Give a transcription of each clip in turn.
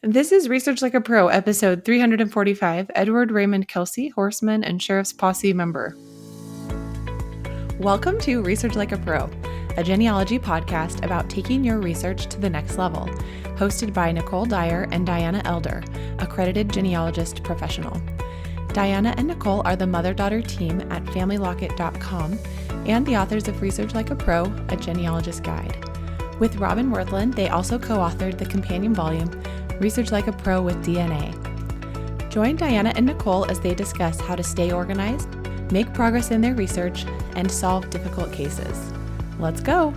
This is Research Like a Pro, episode 345, Edward Raymond Kelsey, Horseman and Sheriff's Posse member. Welcome to Research Like a Pro, a genealogy podcast about taking your research to the next level, hosted by Nicole Dyer and Diana Elder, accredited genealogist professional. Diana and Nicole are the mother-daughter team at FamilyLocket.com and the authors of Research Like a Pro, a genealogist guide. With Robin Worthland, they also co-authored the companion volume, Research Like a Pro with DNA. Join Diana and Nicole as they discuss how to stay organized, make progress in their research, and solve difficult cases. Let's go!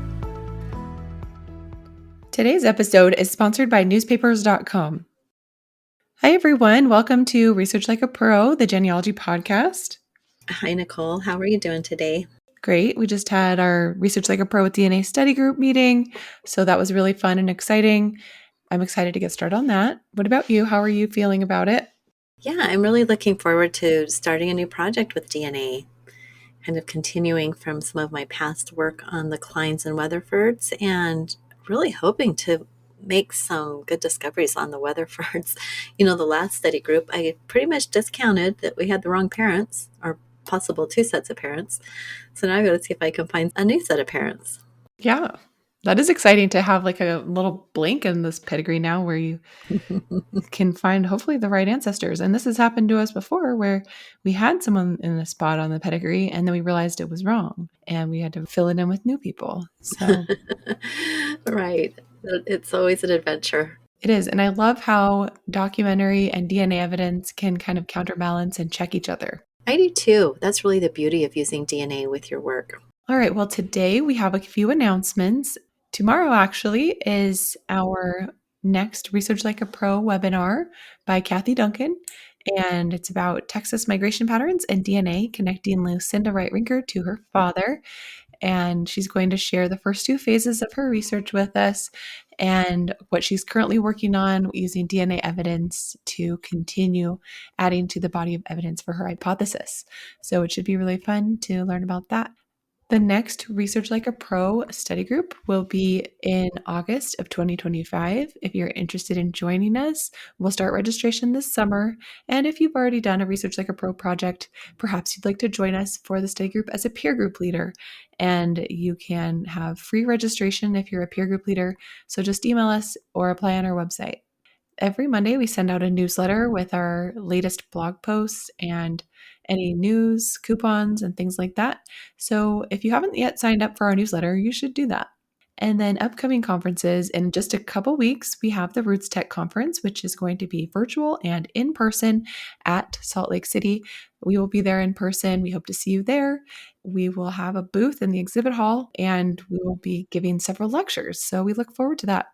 Today's episode is sponsored by newspapers.com. Hi everyone, welcome to Research Like a Pro, the genealogy podcast. Hi Nicole, how are you doing today? Great. We just had our Research Like a Pro with DNA study group meeting, so that was really fun and exciting. I'm excited to get started on that. What about you? How are you feeling about it? Yeah, I'm really looking forward to starting a new project with DNA, kind of continuing from some of my past work on the Kleins and Weatherfords, and really hoping to make some good discoveries on the Weatherfords. The last study group, I pretty much discounted that we had the wrong parents, or possible two sets of parents. So now I've got to see if I can find a new set of parents. Yeah, that is exciting to have like a little blank in this pedigree now where you can find hopefully the right ancestors. And this has happened to us before where we had someone in a spot on the pedigree and then we realized it was wrong and we had to fill it in with new people. So Right. It's always an adventure. it is. And I love how documentary and DNA evidence can kind of counterbalance and check each other. I do too. That's really the beauty of using DNA with your work. All right. Well, today we have a few announcements. Tomorrow actually is our next Research Like a Pro webinar by Kathy Duncan. And it's about Texas migration patterns and DNA, connecting Lucinda Wright-Rinker to her father. And she's going to share the first two phases of her research with us and what she's currently working on using DNA evidence to continue adding to the body of evidence for her hypothesis. So it should be really fun to learn about that. The next Research Like a Pro study group will be in August of 2025. If you're interested in joining us, we'll start registration this summer. And if you've already done a Research Like a Pro project, perhaps you'd like to join us for the study group as a peer group leader. And you can have free registration if you're a peer group leader. So just email us or apply on our website. Every Monday, we send out a newsletter with our latest blog posts and any news, coupons, and things like that. So if you haven't yet signed up for our newsletter, you should do that. And then upcoming conferences, in just a couple weeks, we have the Roots Tech Conference, which is going to be virtual and in person at Salt Lake City. We will be there in person. We hope to see you there. We will have a booth in the exhibit hall, and we will be giving several lectures. So we look forward to that.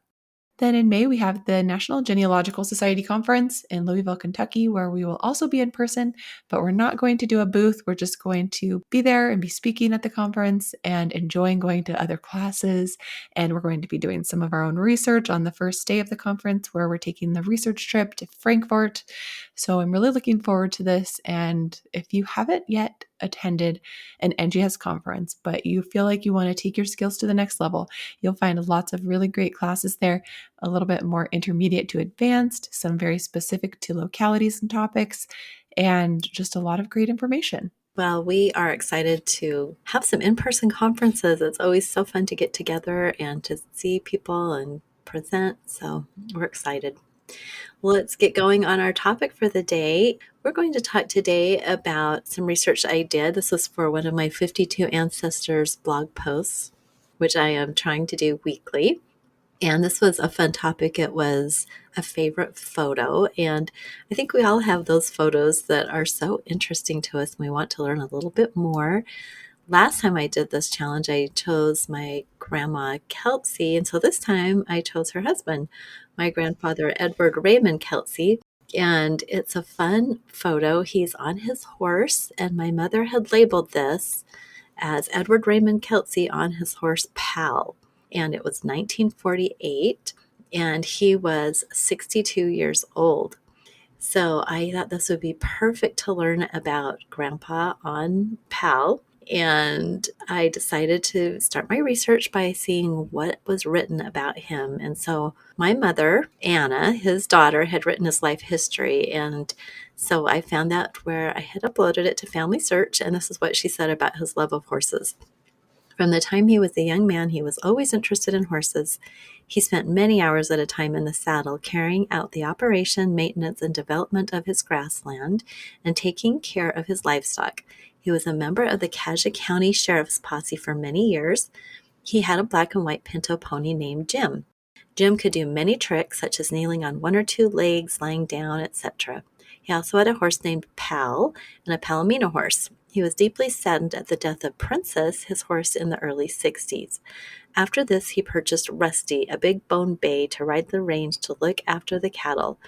Then in May, we have the National Genealogical Society Conference in Louisville, Kentucky, where we will also be in person, but we're not going to do a booth. We're just going to be there and be speaking at the conference and enjoying going to other classes. And we're going to be doing some of our own research on the first day of the conference, where we're taking the research trip to Frankfurt. So I'm really looking forward to this. And if you haven't yet attended an NGS conference, but you feel like you want to take your skills to the next level, you'll find lots of really great classes there, a little bit more intermediate to advanced, some very specific to localities and topics, and just a lot of great information. Well, we are excited to have some in-person conferences. It's always so fun to get together and to see people and present. So we're excited. Let's get going on our topic for the day. We're going to talk today about some research I did. This was for one of my 52 Ancestors blog posts, which I am trying to do weekly. And this was a fun topic. It was a favorite photo. And I think we all have those photos that are so interesting to us and we want to learn a little bit more. Last time I did this challenge, I chose my grandma Kelsey. And so this time I chose her husband, my grandfather, Edward Raymond Kelsey. And it's a fun photo. He's on his horse. And my mother had labeled this as Edward Raymond Kelsey on his horse Pal. And it was 1948. And he was 62 years old. So I thought this would be perfect to learn about Grandpa on Pal. And I decided to start my research by seeing what was written about him. And so my mother, Anna, his daughter, had written his life history. And so I found out where I had uploaded it to Family Search. And this is what she said about his love of horses. From the time he was a young man, he was always interested in horses. He spent many hours at a time in the saddle, carrying out the operation, maintenance, and development of his grassland, and taking care of his livestock. He was a member of the Cassia County Sheriff's Posse for many years. He had a black and white pinto pony named Jim. Jim could do many tricks, such as kneeling on one or two legs, lying down, etc. He also had a horse named Pal and a Palomino horse. He was deeply saddened at the death of Princess, his horse, in the early 60s. After this, he purchased Rusty, a big bone bay, to ride the range to look after the cattle.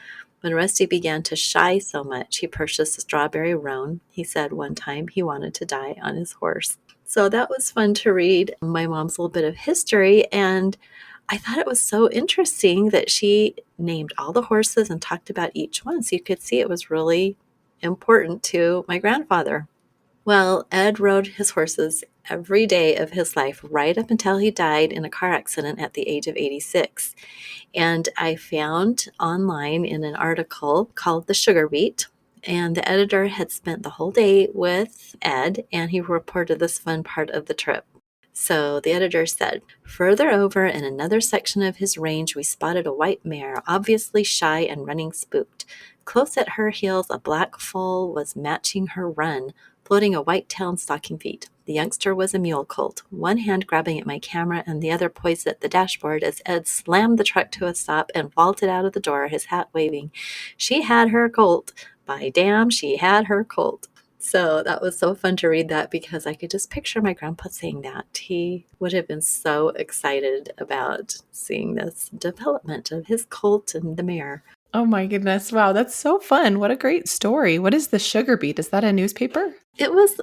When Rusty began to shy so much, he purchased a Strawberry Roan. He said one time he wanted to die on his horse. So that was fun to read my mom's little bit of history, and I thought it was so interesting that she named all the horses and talked about each one, so you could see it was really important to my grandfather. Well, Ed rode his horses every day of his life right up until he died in a car accident at the age of 86. And I found online in an article called The Sugar Beet, and the editor had spent the whole day with Ed, and he reported this fun part of the trip. So the editor said, further over in another section of his range, we spotted a white mare, obviously shy and running spooked. Close at her heels, a black foal was matching her run, floating a white tail and stocking feet. The youngster was a mule colt, one hand grabbing at my camera and the other poised at the dashboard as Ed slammed the truck to a stop and vaulted out of the door, his hat waving. She had her colt. By damn, she had her colt. So that was so fun to read that because I could just picture my grandpa saying that. He would have been so excited about seeing this development of his colt and the mare. Oh my goodness. Wow, that's so fun. What a great story. What is the Sugar Beet? Is that a newspaper? It was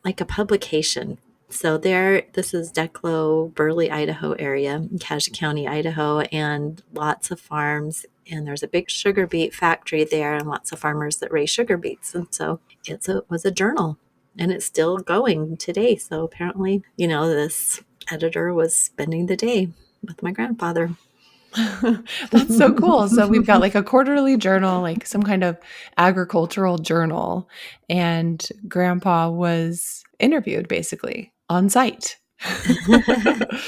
like a publication. So this is Declo, Burley, Idaho area, Cassia County, Idaho, and lots of farms. And there's a big sugar beet factory there and lots of farmers that raise sugar beets. And so it was a journal and it's still going today. So apparently, this editor was spending the day with my grandfather. That's so cool. So we've got like a quarterly journal, like some kind of agricultural journal, and Grandpa was interviewed basically on site.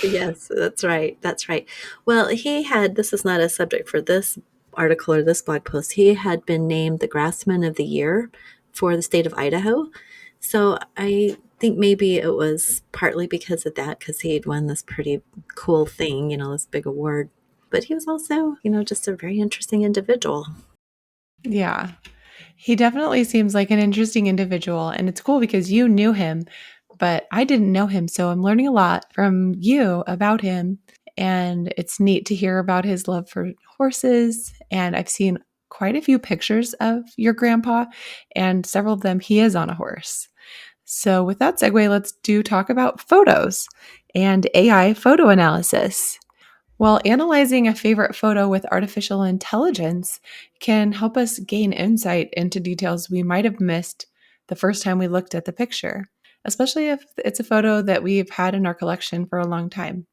Yes, that's right. That's right. Well, this is not a subject for this article or this blog post. He had been named the Grassman of the Year for the state of Idaho. So I think maybe it was partly because of that, because he had won this pretty cool thing, this big award. But he was also, just a very interesting individual. Yeah. He definitely seems like an interesting individual. And it's cool because you knew him, but I didn't know him. So I'm learning a lot from you about him. And it's neat to hear about his love for horses. And I've seen quite a few pictures of your grandpa, and several of them he is on a horse. So with that segue, let's talk about photos and AI photo analysis. Well, analyzing a favorite photo with artificial intelligence can help us gain insight into details we might have missed the first time we looked at the picture, especially if it's a photo that we've had in our collection for a long time.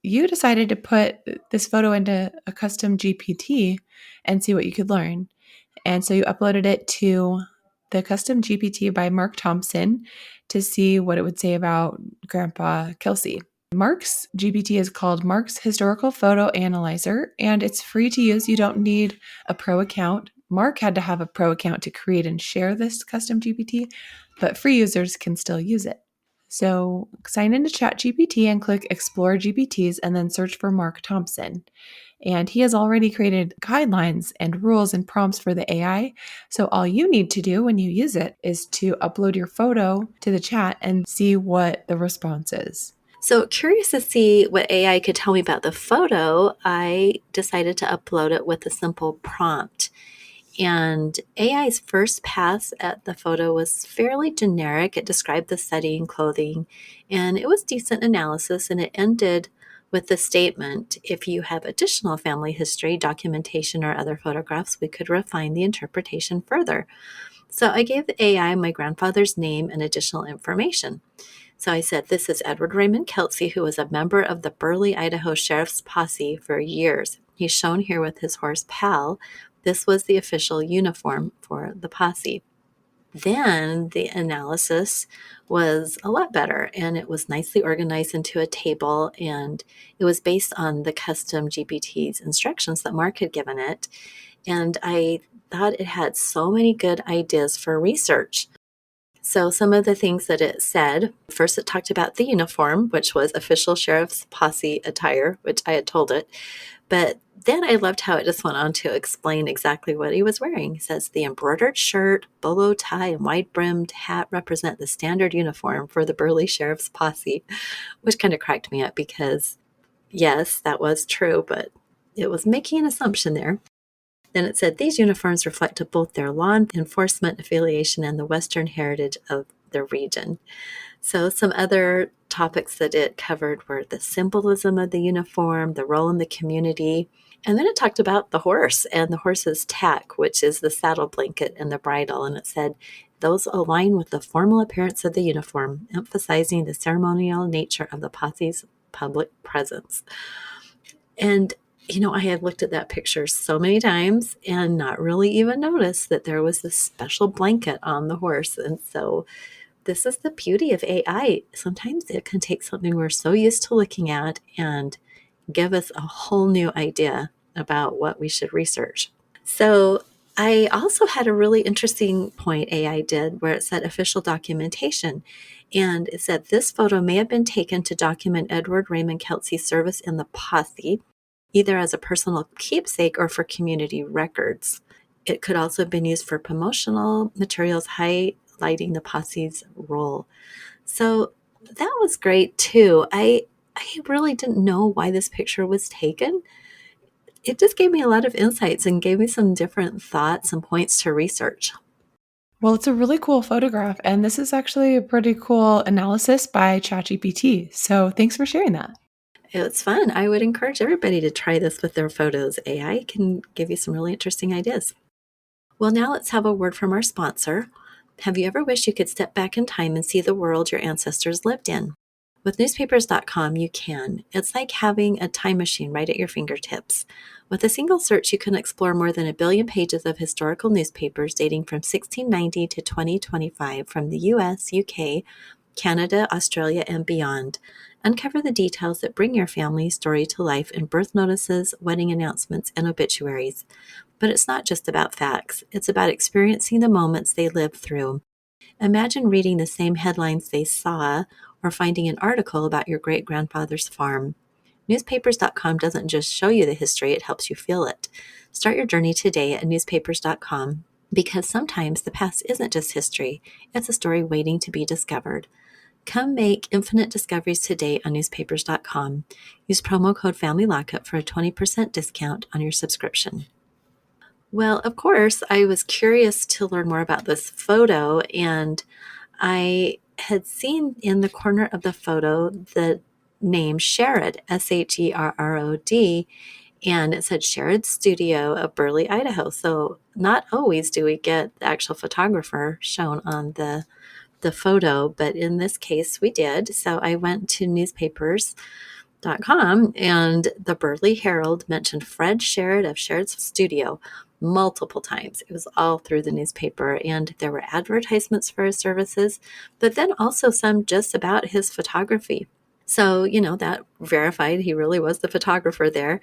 You decided to put this photo into a custom GPT and see what you could learn. And so you uploaded it to the custom GPT by Mark Thompson to see what it would say about Grandpa Kelsey. Mark's GPT is called Mark's Historical Photo Analyzer, and it's free to use. You don't need a pro account. Mark had to have a pro account to create and share this custom GPT, but free users can still use it. So sign into ChatGPT and click Explore GPTs and then search for Mark Thompson. And he has already created guidelines and rules and prompts for the AI. So all you need to do when you use it is to upload your photo to the chat and see what the response is. So curious to see what AI could tell me about the photo, I decided to upload it with a simple prompt. And AI's first pass at the photo was fairly generic. It described the setting, clothing, and it was decent analysis. And it ended with the statement, if you have additional family history, documentation, or other photographs, we could refine the interpretation further. So I gave the AI my grandfather's name and additional information. So I said, this is Edward Raymond Kelsey, who was a member of the Burley, Idaho Sheriff's Posse for years. He's shown here with his horse Pal. This was the official uniform for the posse. Then the analysis was a lot better, and it was nicely organized into a table, and it was based on the custom GPT's instructions that Mark had given it. And I thought it had so many good ideas for research. So some of the things that it said, first it talked about the uniform, which was official sheriff's posse attire, which I had told it. But then I loved how it just went on to explain exactly what he was wearing. It says the embroidered shirt, bolo tie, and wide-brimmed hat represent the standard uniform for the Burley Sheriff's Posse, which kind of cracked me up because, yes, that was true, but it was making an assumption there. Then it said these uniforms reflected both their law enforcement affiliation and the Western heritage of their region. So some other topics that it covered were the symbolism of the uniform, the role in the community, and then it talked about the horse and the horse's tack, which is the saddle blanket and the bridle. And it said those align with the formal appearance of the uniform, emphasizing the ceremonial nature of the posse's public presence. And I had looked at that picture so many times and not really even noticed that there was this special blanket on the horse. And so this is the beauty of AI. Sometimes it can take something we're so used to looking at and give us a whole new idea about what we should research. So I also had a really interesting point AI did where it said official documentation. And it said this photo may have been taken to document Edward Raymond Kelsey's service in the posse, either as a personal keepsake or for community records. It could also have been used for promotional materials highlighting the posse's role. So that was great too. I really didn't know why this picture was taken. It just gave me a lot of insights and gave me some different thoughts and points to research. Well, it's a really cool photograph, and this is actually a pretty cool analysis by ChatGPT. So thanks for sharing that. It's fun. I would encourage everybody to try this with their photos. AI can give you some really interesting ideas. Well, now let's have a word from our sponsor. Have you ever wished you could step back in time and see the world your ancestors lived in? With newspapers.com, you can. It's like having a time machine right at your fingertips. With a single search, you can explore more than 1 billion pages of historical newspapers dating from 1690 to 2025 from the US, UK, Canada, Australia, and beyond. Uncover the details that bring your family's story to life in birth notices, wedding announcements, and obituaries. But it's not just about facts. It's about experiencing the moments they lived through. Imagine reading the same headlines they saw or finding an article about your great-grandfather's farm. Newspapers.com doesn't just show you the history, it helps you feel it. Start your journey today at newspapers.com because sometimes the past isn't just history, it's a story waiting to be discovered. Come make infinite discoveries today on newspapers.com. Use promo code FamilyLockup for a 20% discount on your subscription. Well, of course, I was curious to learn more about this photo, and I had seen in the corner of the photo the name Sherrod, Sherrod, and it said Sherrod Studio of Burley, Idaho. So not always do we get the actual photographer shown on the photo, but in this case we did. So I went to newspapers.com and the Burley Herald mentioned Fred Sherrod of Sherrod's Studio multiple times. It was all through the newspaper, and there were advertisements for his services, but then also some just about his photography. So, that verified he really was the photographer there.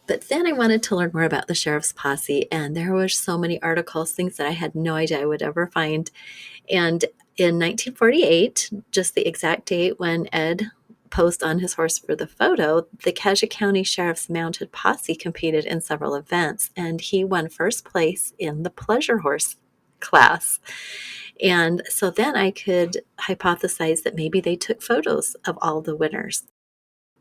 But then I wanted to learn more about the sheriff's posse, and there were so many articles, things that I had no idea I would ever find. And in 1948, just the exact date when Ed posed on his horse for the photo, the Cassia County Sheriff's Mounted Posse competed in several events, and he won first place in the pleasure horse class. And so then I could hypothesize that maybe they took photos of all the winners.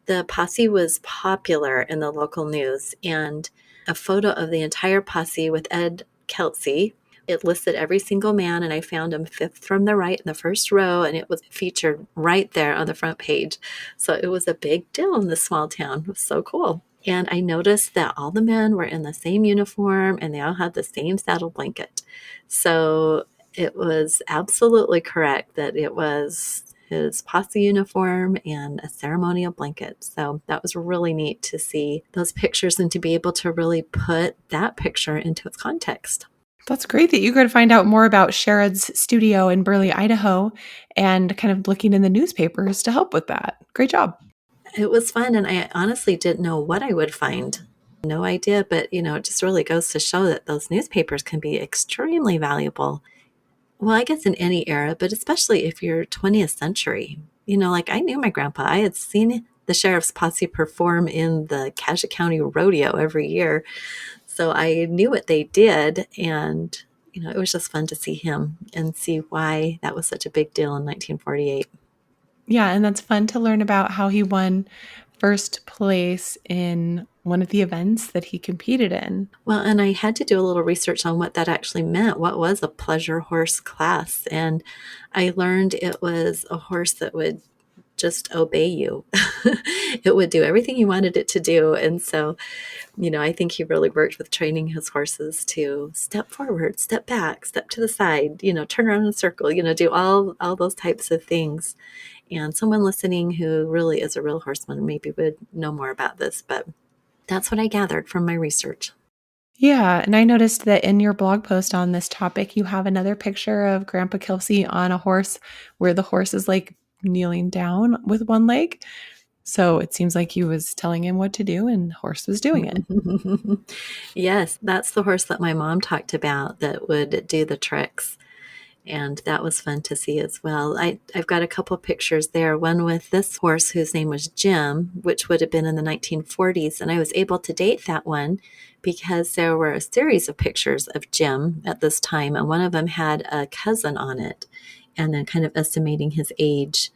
The posse was popular in the local news, and a photo of the entire posse with Ed Kelsey. It listed every single man, and I found him fifth from the right in the first row, and it was featured right there on the front page. So it was a big deal in this small town. It was so cool. And I noticed that all the men were in the same uniform, and they all had the same saddle blanket. So It was absolutely correct that it was his posse uniform and a ceremonial blanket. So that was really neat to see those pictures and to be able to really put that picture into its context. That's great that you got to find out more about Sharon's studio in Burley, Idaho, and kind of looking in the newspapers to help with that. Great job. It was fun, and I honestly didn't know what I would find. No idea, but it just really goes to show that those newspapers can be extremely valuable. Well, I guess in any era, but especially if you're 20th century. Like I knew my grandpa. I had seen the sheriff's posse perform in the Cassia County rodeo every year. So I knew what they did. And, it was just fun to see him and see why that was such a big deal in 1948. Yeah, and that's fun to learn about how he won first place in one of the events that he competed in. Well, and I had to do a little research on what that actually meant. What was a pleasure horse class? And I learned it was a horse that would just obey you. It would do everything you wanted it to do. And so, I think he really worked with training his horses to step forward, step back, step to the side, turn around in a circle, do all those types of things. And someone listening who really is a real horseman maybe would know more about this, but that's what I gathered from my research. Yeah, and I noticed that in your blog post on this topic, you have another picture of Grandpa Kelsey on a horse where the horse is like kneeling down with one leg. So it seems like he was telling him what to do and the horse was doing it. Yes, that's the horse that my mom talked about that would do the tricks. And that was fun to see as well. I've got a couple pictures there. One with this horse whose name was Jim, which would have been in the 1940s. And I was able to date that one because there were a series of pictures of Jim at this time. And one of them had a cousin on it. And then kind of estimating his age,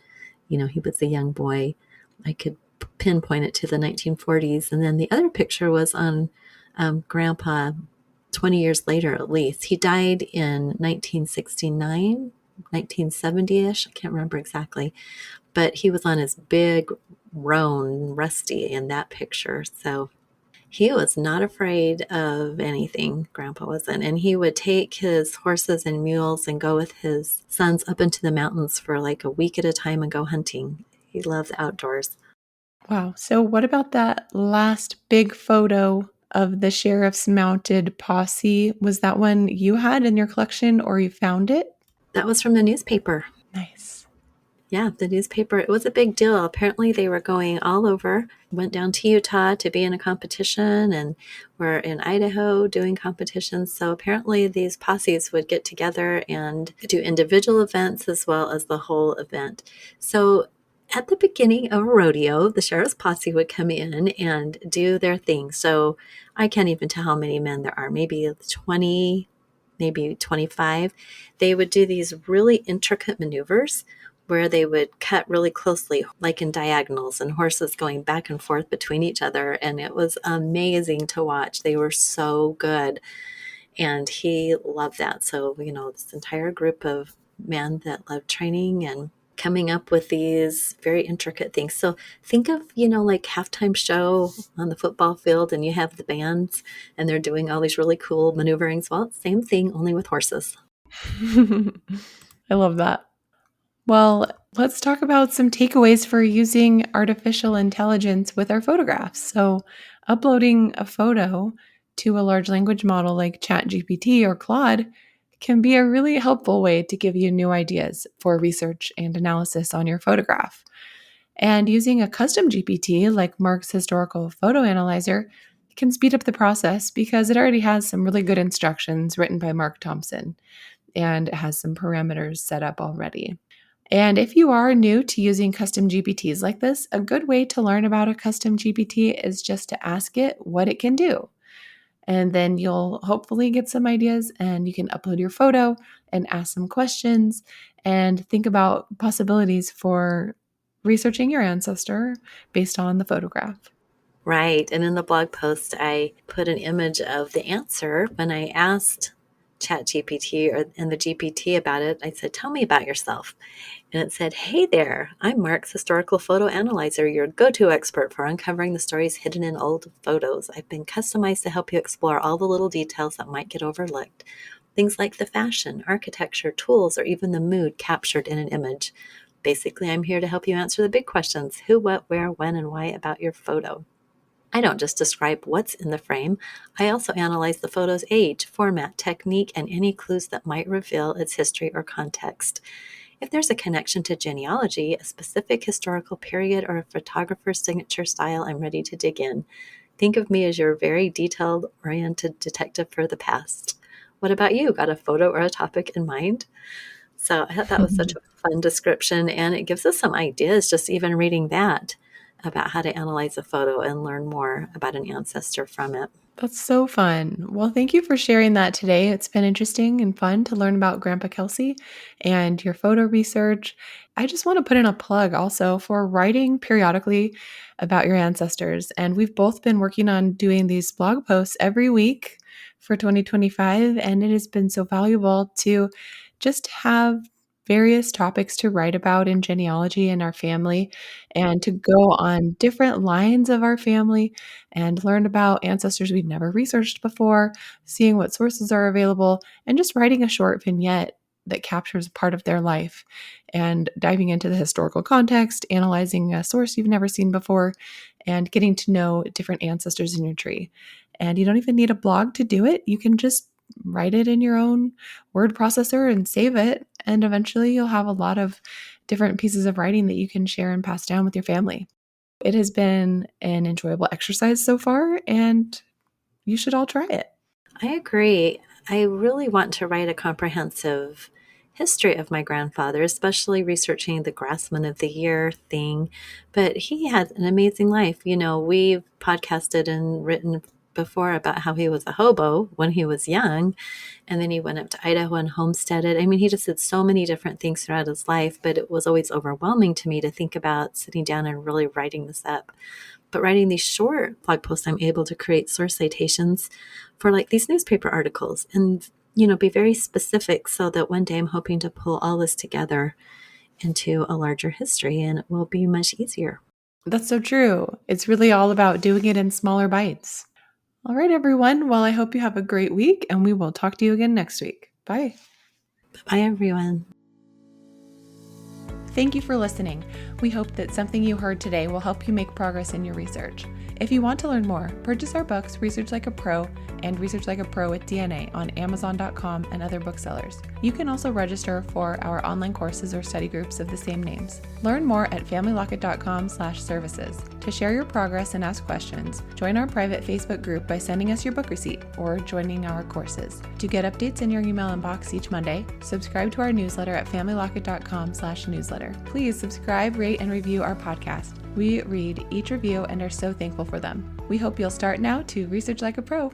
he was a young boy. I could pinpoint it to the 1940s. And then the other picture was on Grandpa 20 years later, at least. He died in 1969, 1970-ish. I can't remember exactly. But he was on his big, roan, rusty in that picture. So he was not afraid of anything, Grandpa wasn't. And he would take his horses and mules and go with his sons up into the mountains for like a week at a time and go hunting. He loved outdoors. Wow. So, what about that last big photo of the sheriff's mounted posse? Was that one you had in your collection or you found it? That was from the newspaper. Nice. Yeah, the newspaper, it was a big deal. Apparently, they were going all over, went down to Utah to be in a competition, and were in Idaho doing competitions. So apparently, these posses would get together and do individual events as well as the whole event. So at the beginning of a rodeo, the sheriff's posse would come in and do their thing. So I can't even tell how many men there are, maybe 20, maybe 25. They would do these really intricate maneuvers where they would cut really closely, like in diagonals, and horses going back and forth between each other. And it was amazing to watch. They were so good. And he loved that. So, this entire group of men that loved training and coming up with these very intricate things. So think of, like halftime show on the football field and you have the bands and they're doing all these really cool maneuverings. Well, same thing, only with horses. I love that. Well, let's talk about some takeaways for using artificial intelligence with our photographs. So, uploading a photo to a large language model like ChatGPT or Claude can be a really helpful way to give you new ideas for research and analysis on your photograph. And using a custom GPT like Mark's historical photo analyzer can speed up the process because it already has some really good instructions written by Mark Thompson and it has some parameters set up already. And if you are new to using custom GPTs like this, a good way to learn about a custom GPT is just to ask it what it can do. And then you'll hopefully get some ideas and you can upload your photo and ask some questions and think about possibilities for researching your ancestor based on the photograph. Right. And in the blog post, I put an image of the answer when I asked ChatGPT and the GPT about it. I said, "Tell me about yourself." And it said, "Hey there, I'm Mark's historical photo analyzer, your go-to expert for uncovering the stories hidden in old photos. I've been customized to help you explore all the little details that might get overlooked. Things like the fashion, architecture, tools, or even the mood captured in an image. Basically, I'm here to help you answer the big questions: who, what, where, when, and why about your photo. I don't just describe what's in the frame, I also analyze the photo's age, format, technique, and any clues that might reveal its history or context. If there's a connection to genealogy, a specific historical period, or a photographer's signature style, I'm ready to dig in. Think of me as your very detailed-oriented detective for the past. What about you? Got a photo or a topic in mind? So I thought that was such a fun description, and it gives us some ideas just even reading that about how to analyze a photo and learn more about an ancestor from it. That's so fun. Well, thank you for sharing that today. It's been interesting and fun to learn about Grandpa Kelsey and your photo research. I just want to put in a plug also for writing periodically about your ancestors. And we've both been working on doing these blog posts every week for 2025. And it has been so valuable to just have various topics to write about in genealogy in our family and to go on different lines of our family and learn about ancestors we've never researched before, seeing what sources are available, and just writing a short vignette that captures part of their life and diving into the historical context, analyzing a source you've never seen before, and getting to know different ancestors in your tree. And you don't even need a blog to do it. You can just write it in your own word processor and save it. And eventually you'll have a lot of different pieces of writing that you can share and pass down with your family. It has been an enjoyable exercise so far, and you should all try it. I agree. I really want to write a comprehensive history of my grandfather, especially researching the Grassman of the Year thing. But he had an amazing life. We've podcasted and written before about how he was a hobo when he was young, and then he went up to Idaho and homesteaded. I mean, he just did so many different things throughout his life, but it was always overwhelming to me to think about sitting down and really writing this up. But writing these short blog posts, I'm able to create source citations for like these newspaper articles and, be very specific so that one day I'm hoping to pull all this together into a larger history, and it will be much easier. That's so true. It's really all about doing it in smaller bites. All right, everyone. Well, I hope you have a great week, and we will talk to you again next week. Bye. Bye, everyone. Thank you for listening. We hope that something you heard today will help you make progress in your research. If you want to learn more, purchase our books, Research Like a Pro and Research Like a Pro with DNA on Amazon.com and other booksellers. You can also register for our online courses or study groups of the same names. Learn more at familylocket.com/services. To share your progress and ask questions, join our private Facebook group by sending us your book receipt or joining our courses. To get updates in your email inbox each Monday, subscribe to our newsletter at familylocket.com/newsletter. Please subscribe, rate, and review our podcast. We read each review and are so thankful for them. We hope you'll start now to research like a pro.